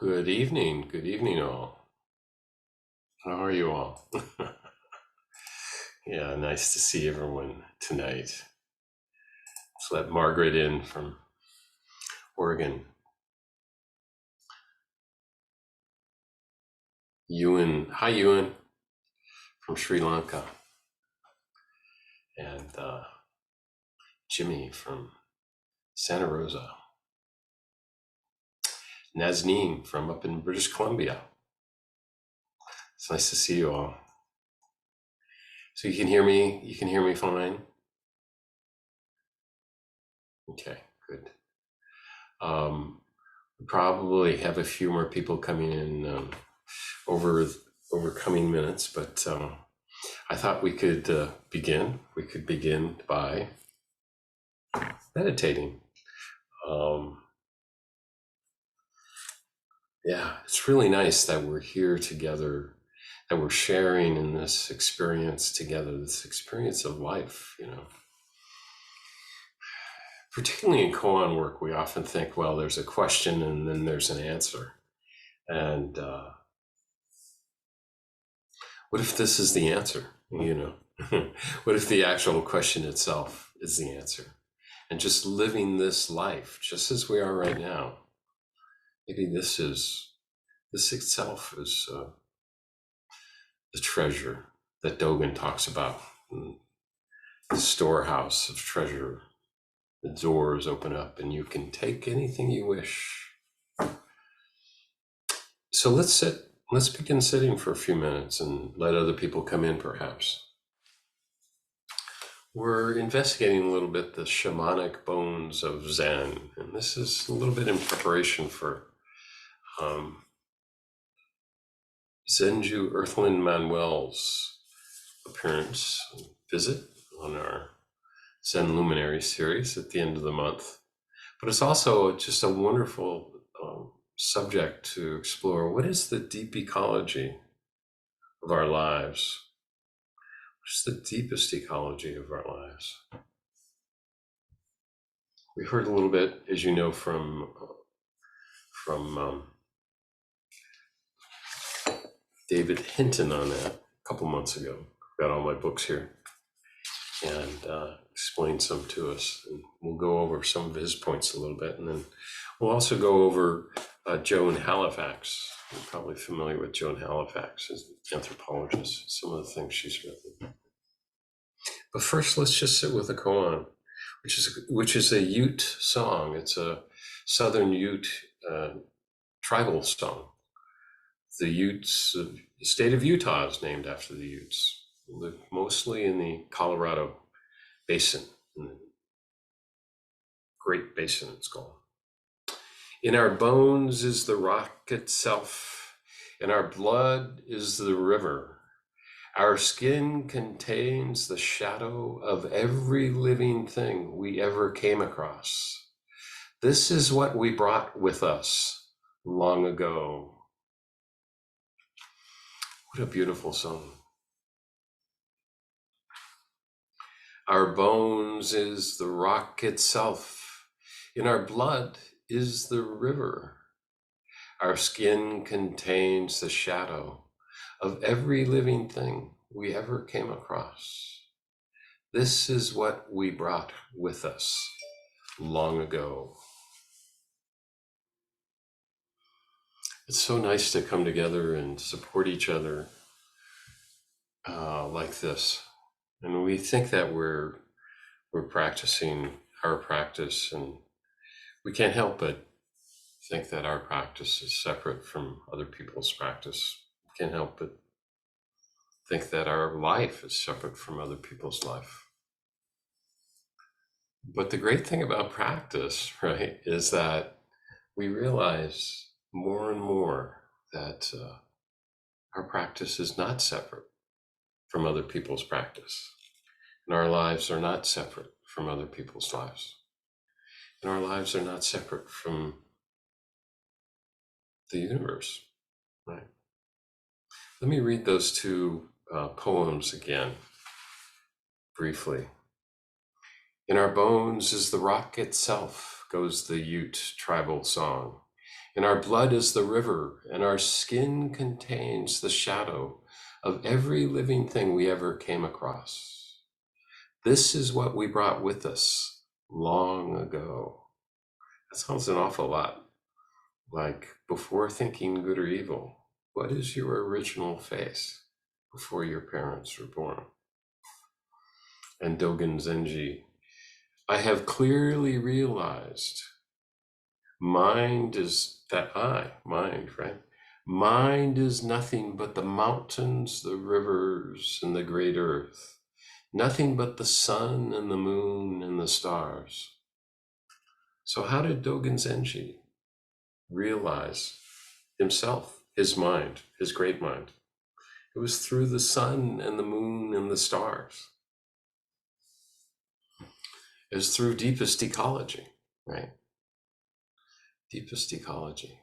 Good evening all. How are you all? Yeah, nice to see everyone tonight. Let's let Margaret in from Oregon. Hi Ewan from Sri Lanka. And Jimmy from Santa Rosa. Nazneen from up in British Columbia. It's nice to see you all. So you can hear me fine? Okay, good. We probably have a few more people coming in over coming minutes, but I thought we could begin. We could begin by meditating. Yeah, it's really nice that we're here together, that we're sharing in this experience together, this experience of life, Particularly in koan work, we often think, well, there's a question and then there's an answer. And what if this is the answer, What if the actual question itself is the answer? And just living this life, just as we are right now, maybe this itself is the treasure that Dogen talks about, the storehouse of treasure. The doors open up and you can take anything you wish. So let's begin sitting for a few minutes and let other people come in perhaps. We're investigating a little bit the shamanic bones of Zen, and this is a little bit in preparation for Zenju Earthlyn Manuel's appearance and visit on our Zen Luminary series at the end of the month. But it's also just a wonderful subject to explore. What is the deep ecology of our lives? What's the deepest ecology of our lives? We heard a little bit, as you know, from David Hinton on that a couple months ago. Got all my books here and explained some to us. And we'll go over some of his points a little bit. And then we'll also go over Joan Halifax. You're probably familiar with Joan Halifax as an anthropologist, some of the things she's written. But first, let's just sit with a koan, which is a Ute song. It's a Southern Ute tribal song. The Utes, the state of Utah is named after the Utes. They live mostly in the Colorado Basin, in the Great Basin, it's called. In our bones is the rock itself, in our blood is the river. Our skin contains the shadow of every living thing we ever came across. This is what we brought with us long ago. What a beautiful song. Our bones is the rock itself. In our blood is the river. Our skin contains the shadow of every living thing we ever came across. This is what we brought with us long ago. It's so nice to come together and support each other like this. And we think that we're practicing our practice, and we can't help but think that our practice is separate from other people's practice. We can't help but think that our life is separate from other people's life. But the great thing about practice, right, is that we realize more and more that our practice is not separate from other people's practice. And our lives are not separate from other people's lives. And our lives are not separate from the universe, right? Let me read those two poems again, briefly. In our bones is the rock itself, goes the Ute tribal song. and our blood is the river, and our skin contains the shadow of every living thing we ever came across. This is what we brought with us long ago. That sounds an awful lot like before thinking good or evil. What is your original face before your parents were born? And Dogen Zenji, I have clearly realized mind is mind, right? Mind is nothing but the mountains, the rivers, and the great earth. Nothing but the sun and the moon and the stars. So how did Dogen Zenji realize himself, his mind, his great mind? It was through the sun and the moon and the stars. It was through deepest ecology, right? Deepest ecology,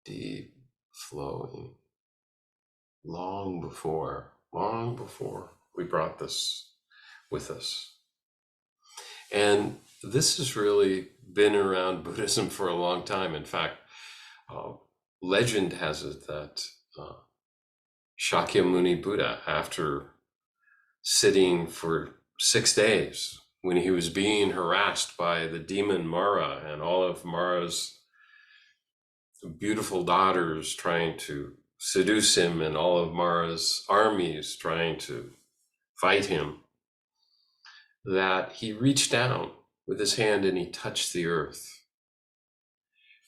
deep flowing, long before we brought this with us. And this has really been around Buddhism for a long time. In fact, legend has it that Shakyamuni Buddha, after sitting for 6 days, when he was being harassed by the demon Mara and all of Mara's beautiful daughters trying to seduce him and all of Mara's armies trying to fight him, that he reached down with his hand and he touched the earth.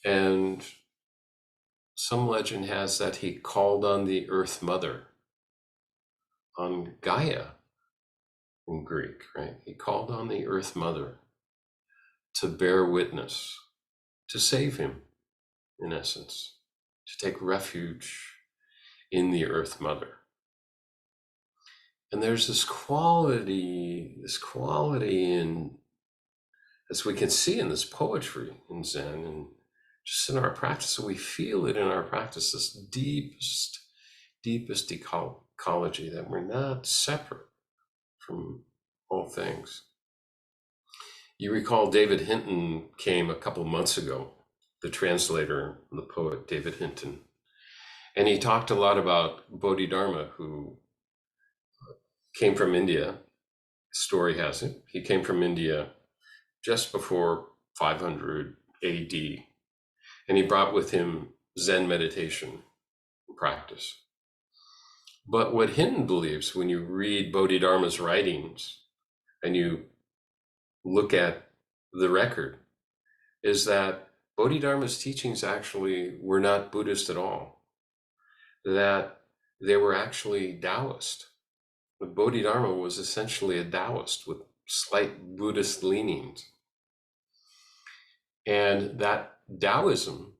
And some legend has that he called on the Earth Mother, on Gaia in Greek, right? He called on the Earth Mother to bear witness, to save him, in essence, to take refuge in the Earth Mother. And there's this quality in, as we can see in this poetry in Zen and just in our practice, so we feel it in our practice, this deepest ecology, that we're not separate from all things. You recall David Hinton came a couple months ago, the translator, the poet David Hinton, and he talked a lot about Bodhidharma, who came from India. Story has it, he came from India just before 500 AD, and he brought with him Zen meditation practice. But what Hinton believes, when you read Bodhidharma's writings and you look at the record, is that Bodhidharma's teachings actually were not Buddhist at all, that they were actually Taoist. But Bodhidharma was essentially a Taoist with slight Buddhist leanings. And that Taoism,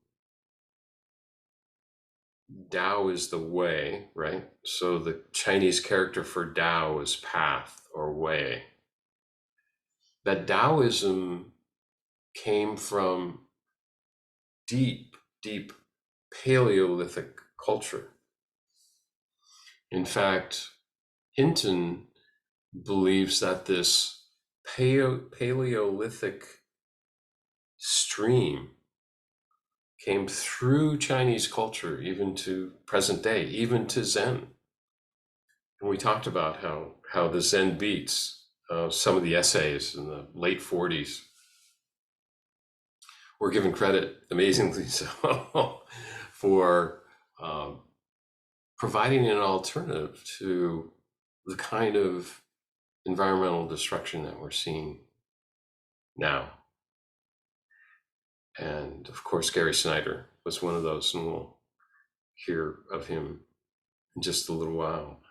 Tao is the way, right? So the Chinese character for Tao is path or way. That Taoism came from deep Paleolithic culture. In fact, Hinton believes that this Paleolithic stream came through Chinese culture, even to present day, even to Zen. And we talked about how the Zen beats, some of the essays in the late 40s were given credit, amazingly so, for providing an alternative to the kind of environmental destruction that we're seeing now. And of course, Gary Snyder was one of those, and we'll hear of him in just a little while.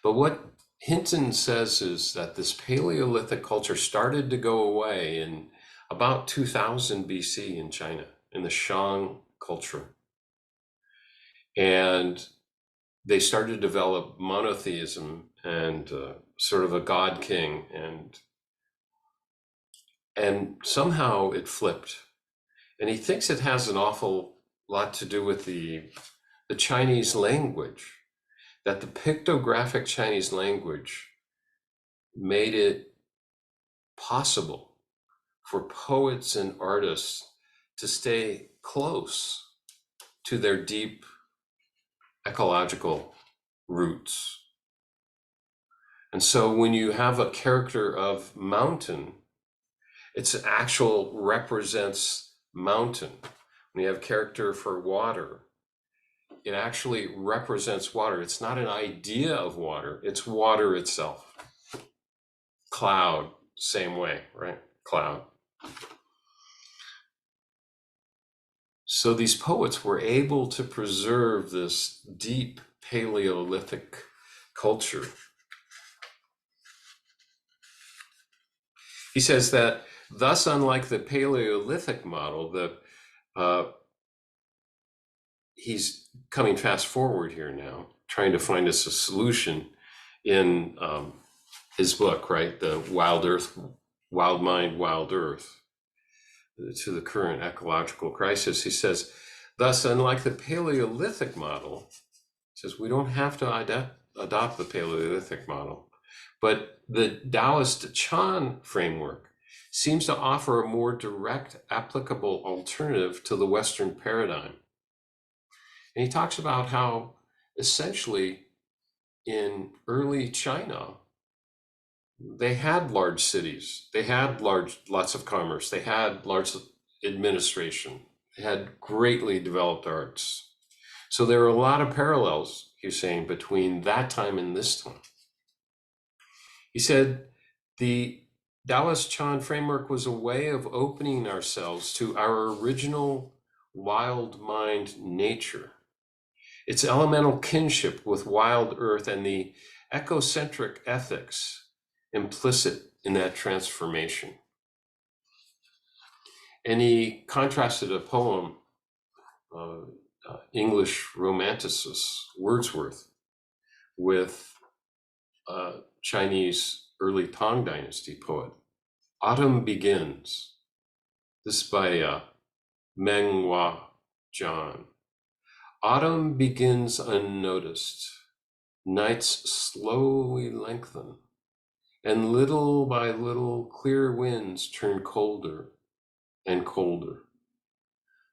But what Hinton says is that this Paleolithic culture started to go away in about 2000 BC in China, in the Shang culture. And they started to develop monotheism and sort of a god king, and somehow it flipped. And he thinks it has an awful lot to do with the Chinese language, that the pictographic Chinese language made it possible for poets and artists to stay close to their deep ecological roots. And so when you have a character of mountain, it's actual represents mountain. When you have character for water, it actually represents water. It's not an idea of water, it's water itself. Cloud, same way, right? Cloud. So these poets were able to preserve this deep Paleolithic culture. He says that, thus, unlike the Paleolithic model, he's coming fast forward here now, trying to find us a solution in his book, right? The Wild Earth, Wild Mind, Wild Earth, to the current ecological crisis. He says, thus, unlike the Paleolithic model, he says we don't have to adopt the Paleolithic model, but the Taoist Chan framework seems to offer a more direct, applicable alternative to the Western paradigm. And he talks about how essentially in early China, they had large cities, they had lots of commerce, they had large administration, they had greatly developed arts. So there are a lot of parallels, he's saying, between that time and this time. He said the Taoist Chan framework was a way of opening ourselves to our original wild mind nature, its elemental kinship with wild earth, and the ecocentric ethics implicit in that transformation. And he contrasted a poem, English romanticist Wordsworth, with Chinese early Tang Dynasty poet. Autumn Begins. This is by Meng Hua John. Autumn begins unnoticed. Nights slowly lengthen, and little by little clear winds turn colder and colder.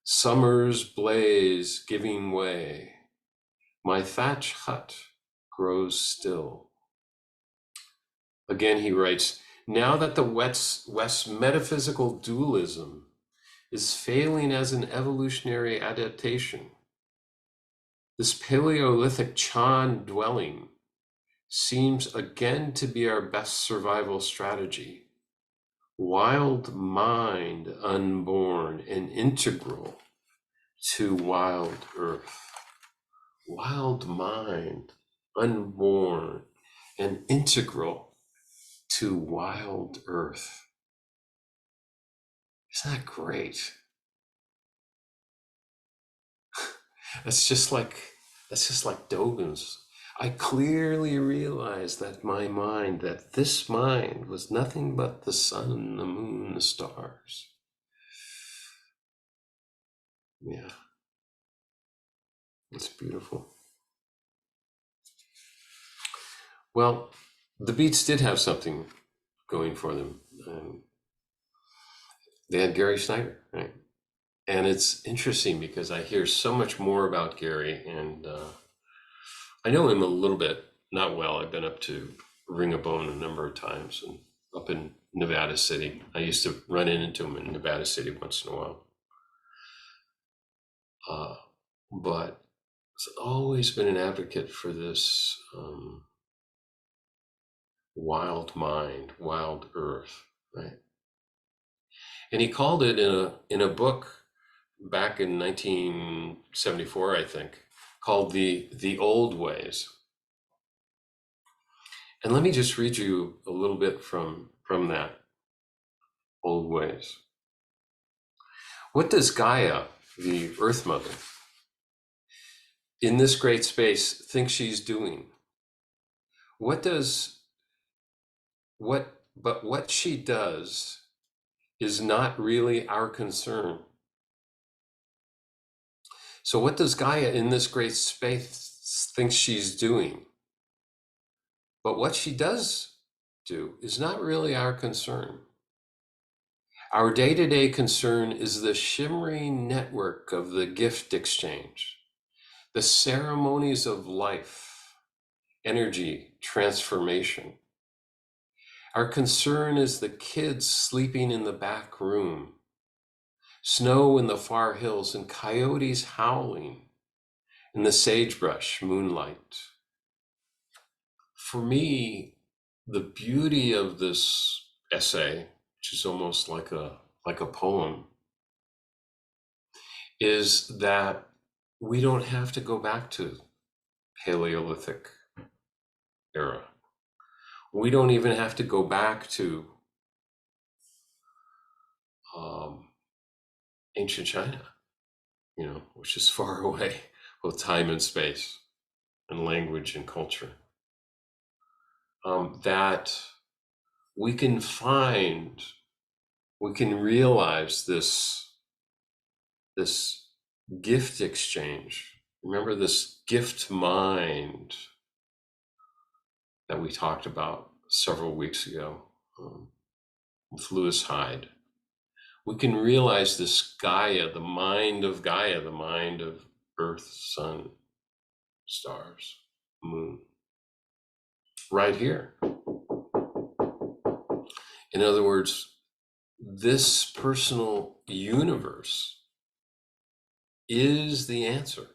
Summer's blaze giving way, my thatch hut grows still. Again, he writes, now that the West's metaphysical dualism is failing as an evolutionary adaptation, this Paleolithic Chan dwelling seems again to be our best survival strategy. Wild mind unborn and integral to wild earth. Wild mind unborn and integral to wild earth. Isn't that great? That's just like Dogen's. I clearly realized that this mind was nothing but the sun, the moon, the stars. Yeah, it's beautiful. Well, the Beats did have something going for them. They had Gary Snyder, right? And it's interesting because I hear so much more about Gary, and I know him a little bit, not well. I've been up to Ring of Bone a number of times, and up in Nevada City. I used to run into him in Nevada City once in a while. But he's always been an advocate for this wild mind, wild earth, right? And he called it in a book back in 1974, I think, called The Old Ways. And let me just read you a little bit from that, Old Ways. What does Gaia, the Earth Mother, in this great space think she's doing? What she does is not really our concern. So what does Gaia in this great space think she's doing? But what she does do is not really our concern. Our day-to-day concern is the shimmering network of the gift exchange, the ceremonies of life, energy, transformation. Our concern is the kids sleeping in the back room, snow in the far hills, and coyotes howling in the sagebrush moonlight. For me, the beauty of this essay, which is almost like a poem, is that we don't have to go back to Paleolithic era. We don't even have to go back to ancient China, which is far away, both time and space, and language and culture. That we can realize this gift exchange. Remember this gift mind that we talked about several weeks ago with Lewis Hyde. We can realize this Gaia, the mind of Earth, Sun, stars, Moon, right here. In other words, this personal universe is the answer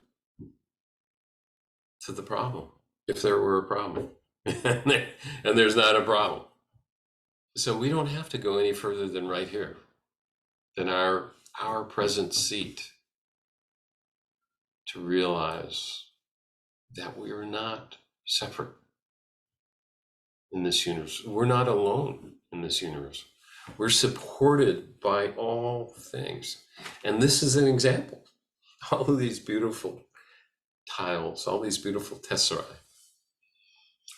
to the problem, if there were a problem. And there's not a problem. So we don't have to go any further than right here, than our present seat, to realize that we are not separate in this universe. We're not alone in this universe. We're supported by all things. And this is an example. All of these beautiful tiles, all these beautiful tesserae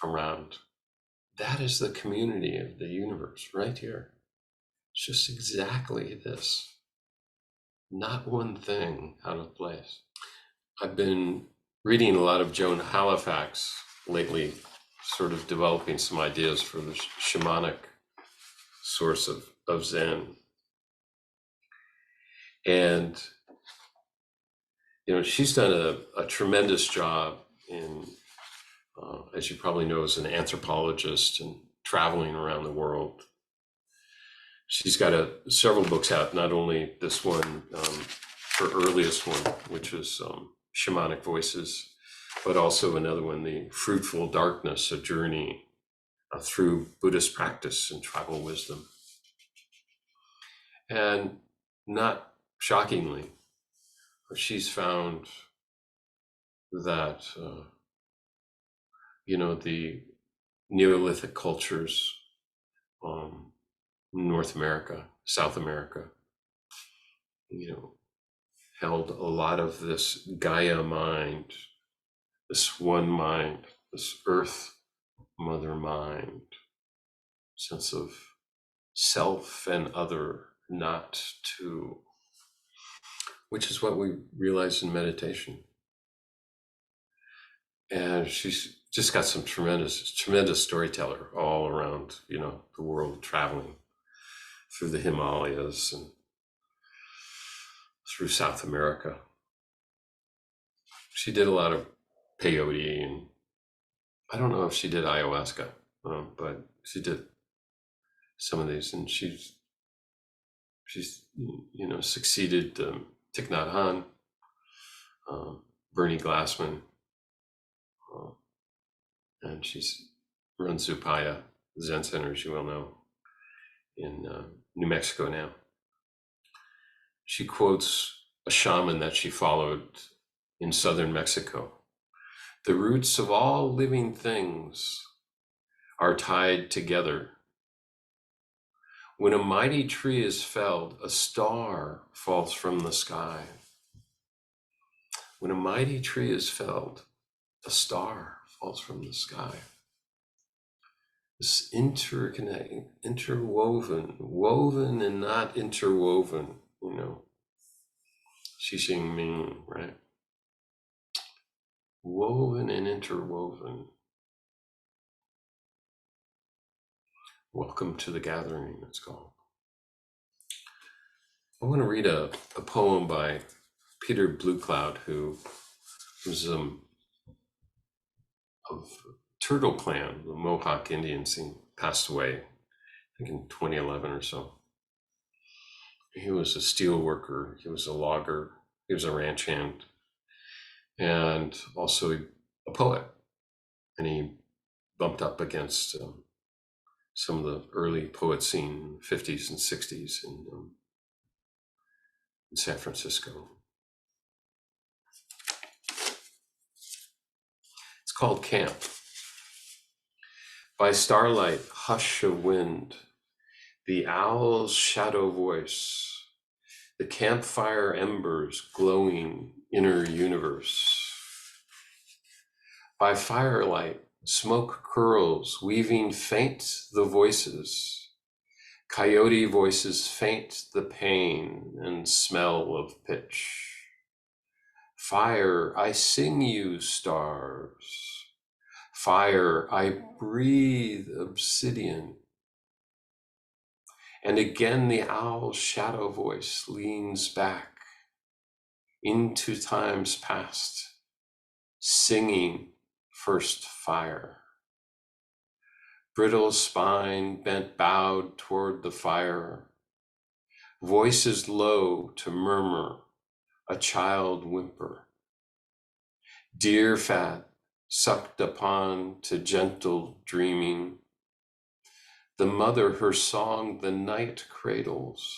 around, that is the community of the universe right here. It's just exactly this. Not one thing out of place. I've been reading a lot of Joan Halifax lately, sort of developing some ideas for the shamanic source of Zen. And, she's done a tremendous job in, as you probably know, as an anthropologist and traveling around the world. She's got several books out, not only this one, her earliest one, which was Shamanic Voices, but also another one, The Fruitful Darkness, A Journey through Buddhist Practice and Tribal Wisdom. And not shockingly, she's found that, the Neolithic cultures, North America, South America, held a lot of this Gaia mind, this one mind, this Earth Mother mind, sense of self and other, not to, which is what we realize in meditation. And she's just got some tremendous storyteller all around, the world, traveling through the Himalayas and through South America. She did a lot of peyote, and I don't know if she did ayahuasca, but she did some of these, and she's succeeded Thich Nhat Hanh, Bernie Glassman, and she's runs Upaya Zen Center, as you well know, in New Mexico now. She quotes a shaman that she followed in southern Mexico. The roots of all living things are tied together. When a mighty tree is felled, a star falls from the sky. When a mighty tree is felled, a star falls from the sky. This interconnecting, interwoven, woven and not interwoven, Xi Jinping, right? Woven and interwoven. Welcome to the gathering, it's called. I want to read a poem by Peter Bluecloud, who was of Turtle Clan, the Mohawk Indians. He passed away, I think in 2011 or so. He was a steel worker, he was a logger, he was a ranch hand, and also a poet. And he bumped up against some of the early poet scene in the 50s and 60s in San Francisco. It's called Camp. By starlight, hush of wind, the owl's shadow voice, the campfire embers glowing inner universe. By firelight, smoke curls, weaving faint the voices, coyote voices faint the pain and smell of pitch. Fire, I sing you stars. Fire, I breathe obsidian. And again the owl's shadow voice leans back into times past, singing first fire. Brittle spine bent bowed toward the fire, voices low to murmur, a child whimper. Deer fat sucked upon to gentle dreaming. The mother her song the night cradles.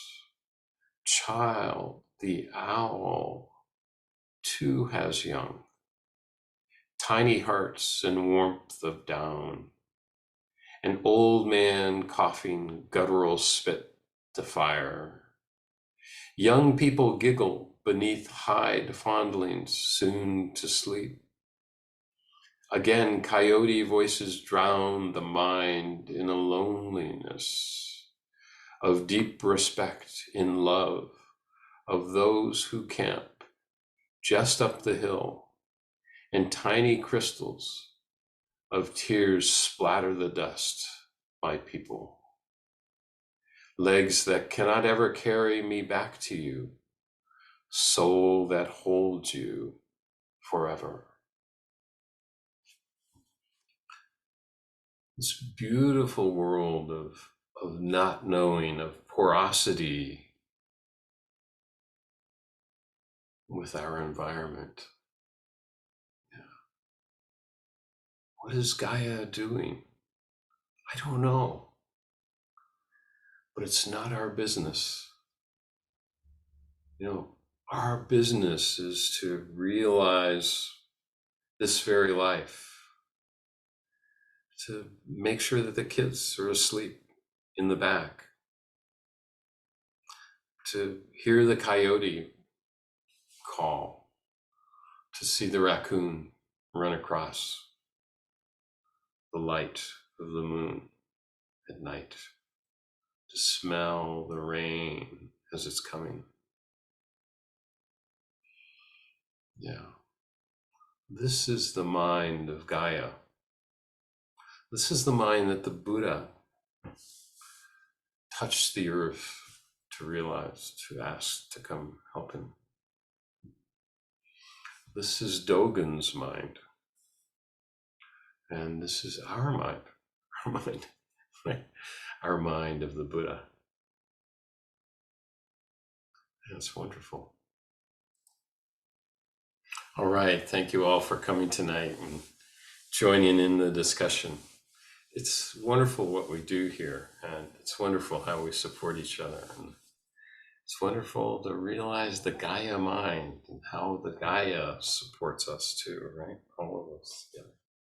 Child, the owl, too has young. Tiny hearts and warmth of down. An old man coughing guttural spit to fire. Young people giggle beneath hide fondlings soon to sleep. Again, coyote voices drown the mind in a loneliness of deep respect in love of those who camp just up the hill, and tiny crystals of tears splatter the dust, my people. Legs that cannot ever carry me back to you, soul that holds you forever. This beautiful world of not knowing, of porosity with our environment. Yeah. What is Gaia doing? I don't know. But it's not our business. You know, our business is to realize this very life, to make sure that the kids are asleep in the back, to hear the coyote call, to see the raccoon run across the light of the moon at night, to smell the rain as it's coming. Yeah. This is the mind of Gaia. This is the mind that the Buddha touched the earth to realize, to ask to come help him. This is Dogen's mind. And this is our mind, our mind of the Buddha. That's wonderful. All right, thank you all for coming tonight and joining in the discussion. It's wonderful what we do here, and it's wonderful how we support each other. And it's wonderful to realize the Gaia mind and how the Gaia supports us too, right? All of us. Yeah.